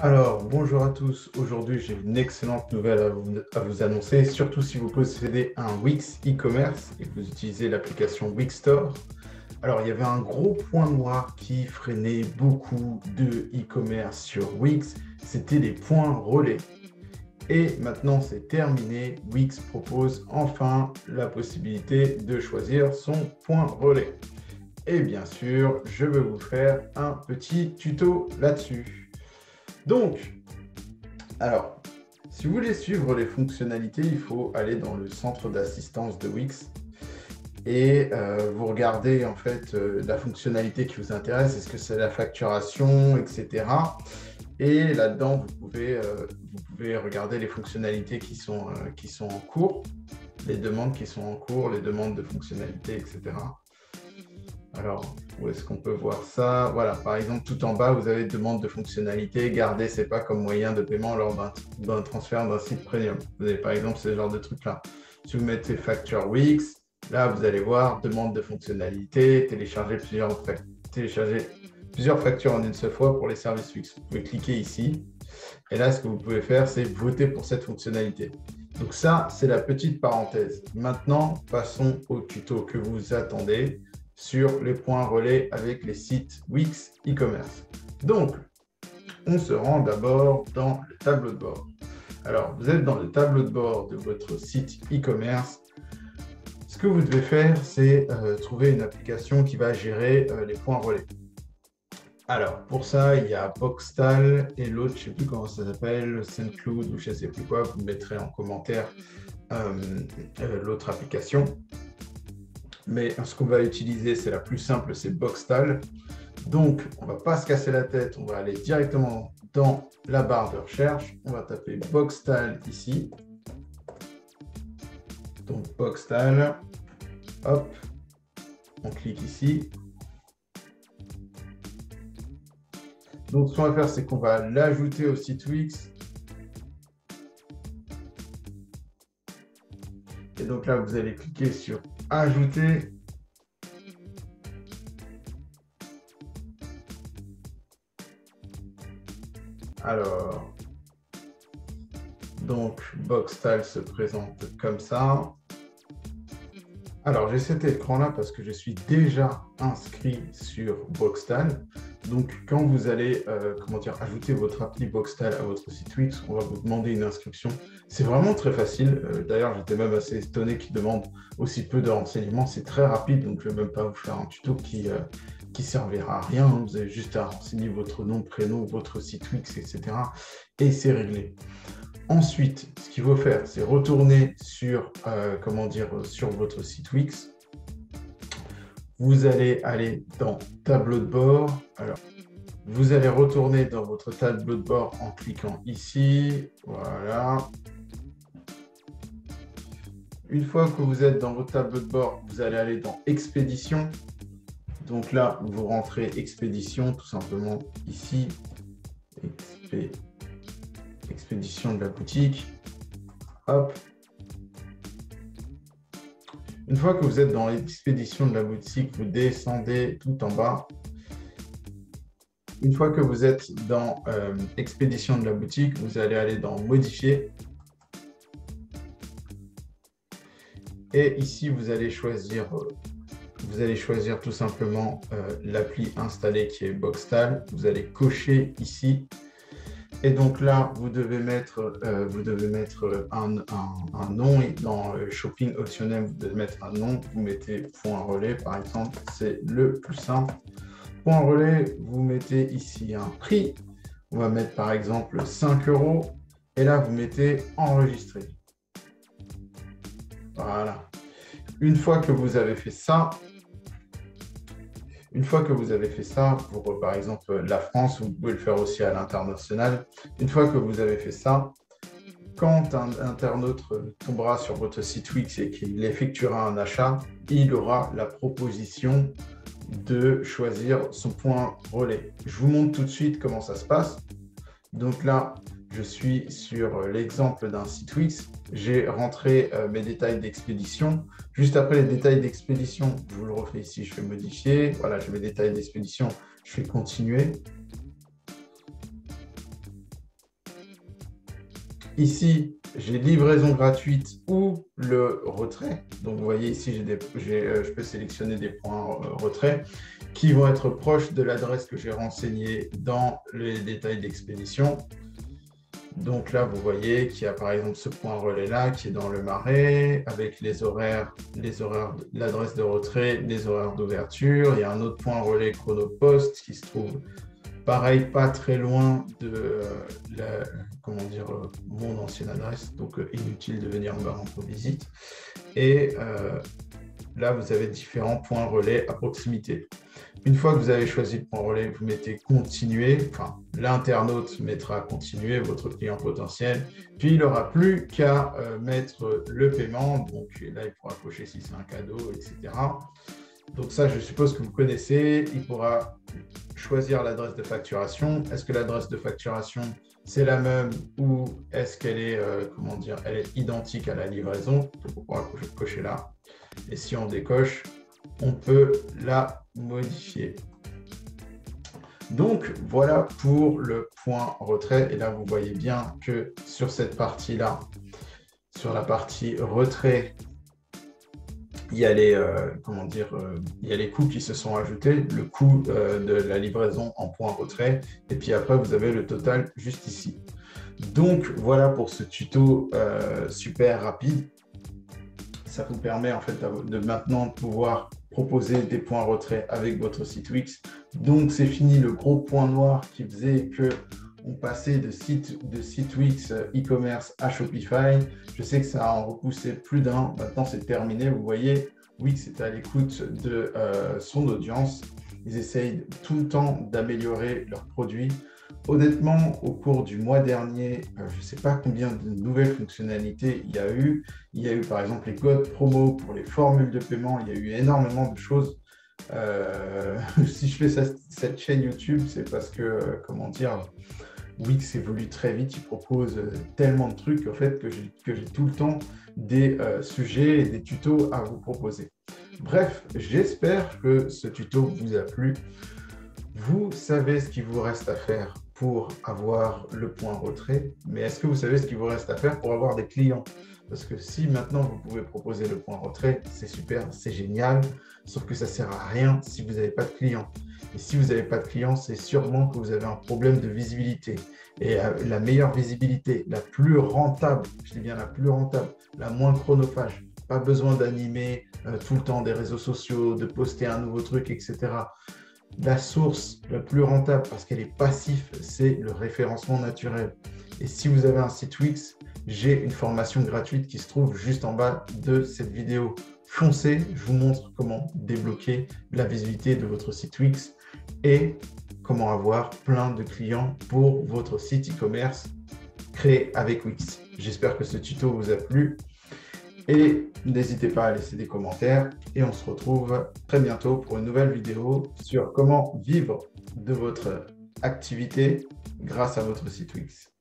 Alors, bonjour à tous. Aujourd'hui, j'ai une excellente nouvelle à vous annoncer, surtout si vous possédez un Wix e-commerce et que vous utilisez l'application Wix Store. Alors, il y avait un gros point noir qui freinait beaucoup de e-commerce sur Wix, c'était les points relais. Et maintenant, c'est terminé. Wix propose enfin la possibilité de choisir son point relais. Et bien sûr, je vais vous faire un petit tuto là-dessus. Donc, alors, si vous voulez suivre les fonctionnalités, il faut aller dans le centre d'assistance de Wix et vous regardez en fait la fonctionnalité qui vous intéresse, est-ce que c'est la facturation, etc. Et là-dedans, vous pouvez regarder les fonctionnalités qui sont en cours, les demandes qui sont en cours, les demandes de fonctionnalités, etc. Alors, où est-ce qu'on peut voir ça? Voilà, par exemple, tout en bas, vous avez demande de fonctionnalité, garder ses pas comme moyen de paiement lors d'un transfert d'un site premium. Vous avez par exemple ce genre de truc-là. Si vous mettez Facture Wix, là, vous allez voir demande de fonctionnalité, télécharger plusieurs factures en une seule fois pour les services Wix. Vous pouvez cliquer ici. Et là, ce que vous pouvez faire, c'est voter pour cette fonctionnalité. Donc ça, c'est la petite parenthèse. Maintenant, passons au tuto que vous attendez sur les points relais avec les sites Wix e-commerce. Donc, on se rend d'abord dans le tableau de bord. Alors, vous êtes dans le tableau de bord de votre site e-commerce. Ce que vous devez faire, c'est trouver une application qui va gérer les points relais. Alors, pour ça, il y a Boxtal et l'autre, je ne sais plus comment ça s'appelle, SendCloud ou je ne sais plus quoi. Vous mettrez en commentaire l'autre application. Mais ce qu'on va utiliser, c'est la plus simple, c'est Boxtal. Donc, on ne va pas se casser la tête, on va aller directement dans la barre de recherche. On va taper Boxtal ici. Donc, Boxtal, hop, on clique ici. Donc, ce qu'on va faire, c'est qu'on va l'ajouter au site Wix. Et donc là, vous allez cliquer sur Ajouter. Alors, donc, Boxtal se présente comme ça. Alors, j'ai cet écran-là parce que je suis déjà inscrit sur Boxtal. Donc, quand vous allez ajouter votre appli Boxtal à votre site Wix, on va vous demander une inscription. C'est vraiment très facile. D'ailleurs, j'étais même assez étonné qu'ils demandent aussi peu de renseignements. C'est très rapide, donc je ne vais même pas vous faire un tuto qui servira à rien. Vous avez juste à renseigner votre nom, prénom, votre site Wix, etc. Et c'est réglé. Ensuite, ce qu'il faut faire, c'est retourner sur, sur votre site Wix. Vous allez aller dans Tableau de bord. Alors, vous allez retourner dans votre tableau de bord en cliquant ici. Voilà. Une fois que vous êtes dans votre tableau de bord, vous allez aller dans Expédition. Donc là, vous rentrez Expédition tout simplement ici. Expédition de la boutique. Hop. Une fois que vous êtes dans l'expédition de la boutique, vous descendez tout en bas. Une fois que vous êtes dans expédition de la boutique, vous allez aller dans Modifier. Et ici, vous allez choisir tout simplement l'appli installée qui est Boxtal. Vous allez cocher ici. Et donc là, vous devez mettre un nom. Et dans Shopping optionnel, vous devez mettre un nom. Vous mettez point relais, par exemple. C'est le plus simple. Point relais, vous mettez ici un prix. On va mettre par exemple 5 €. Et là, vous mettez enregistrer. Voilà. Une fois que vous avez fait ça, pour par exemple la France, vous pouvez le faire aussi à l'international. Une fois que vous avez fait ça, quand un internaute tombera sur votre site Wix et qu'il effectuera un achat, il aura la proposition de choisir son point relais. Je vous montre tout de suite comment ça se passe. Donc là, je suis sur l'exemple d'un site Wix. J'ai rentré mes détails d'expédition. Juste après les détails d'expédition, je vous le refais ici, je fais modifier. Voilà, j'ai mes détails d'expédition, je fais continuer. Ici, j'ai livraison gratuite ou le retrait. Donc, vous voyez ici, je peux sélectionner des points retrait qui vont être proches de l'adresse que j'ai renseignée dans les détails d'expédition. Donc là, vous voyez qu'il y a par exemple ce point relais-là qui est dans le Marais avec les horaires, l'adresse de retrait, les horaires d'ouverture. Il y a un autre point relais Chronopost qui se trouve pareil, pas très loin de mon ancienne adresse, donc inutile de venir me rendre visite. Et là, vous avez différents points relais à proximité. Une fois que vous avez choisi le point relais, vous mettez continuer, enfin l'internaute mettra continuer, votre client potentiel, puis il n'aura plus qu'à mettre le paiement, donc là il pourra cocher si c'est un cadeau, etc. Donc ça, je suppose que vous connaissez, il pourra choisir l'adresse de facturation. Est-ce que l'adresse de facturation, c'est la même ou est-ce qu'elle est, elle est identique à la livraison? Donc on pourra cocher là. Et si on décoche, on peut la modifier. Donc, voilà pour le point retrait. Et là, vous voyez bien que sur cette partie-là, sur la partie retrait, il y a les coûts qui se sont ajoutés, le coût de la livraison en point retrait, et puis après, vous avez le total juste ici. Donc, voilà pour ce tuto super rapide. Ça vous permet en fait de maintenant pouvoir proposer des points retrait avec votre site Wix. Donc, c'est fini le gros point noir qui faisait que on passait de site Wix e-commerce à Shopify. Je sais que ça a en repoussé plus d'un. Maintenant, c'est terminé. Vous voyez, Wix est à l'écoute de son audience. Ils essayent tout le temps d'améliorer leurs produits. Honnêtement, au cours du mois dernier, je ne sais pas combien de nouvelles fonctionnalités il y a eu. Il y a eu par exemple les codes promo pour les formules de paiement. Il y a eu énormément de choses. Si je fais cette chaîne YouTube, c'est parce que, Wix évolue très vite. Il propose tellement de trucs en fait, que j'ai tout le temps des sujets et des tutos à vous proposer. Bref, j'espère que ce tuto vous a plu. Vous savez ce qu'il vous reste à faire pour avoir le point retrait, mais est-ce que vous savez ce qu'il vous reste à faire pour avoir des clients? Parce que si maintenant vous pouvez proposer le point retrait, c'est super, c'est génial, sauf que ça ne sert à rien si vous n'avez pas de clients. Et si vous n'avez pas de clients, c'est sûrement que vous avez un problème de visibilité. Et la meilleure visibilité, la plus rentable, je dis bien la plus rentable, la moins chronophage, pas besoin d'animer tout le temps des réseaux sociaux, de poster un nouveau truc, etc. La source la plus rentable, parce qu'elle est passive, c'est le référencement naturel. Et si vous avez un site Wix, j'ai une formation gratuite qui se trouve juste en bas de cette vidéo. Foncez, je vous montre comment débloquer la visibilité de votre site Wix et comment avoir plein de clients pour votre site e-commerce créé avec Wix. J'espère que ce tuto vous a plu. Et n'hésitez pas à laisser des commentaires et on se retrouve très bientôt pour une nouvelle vidéo sur comment vivre de votre activité grâce à votre site Wix.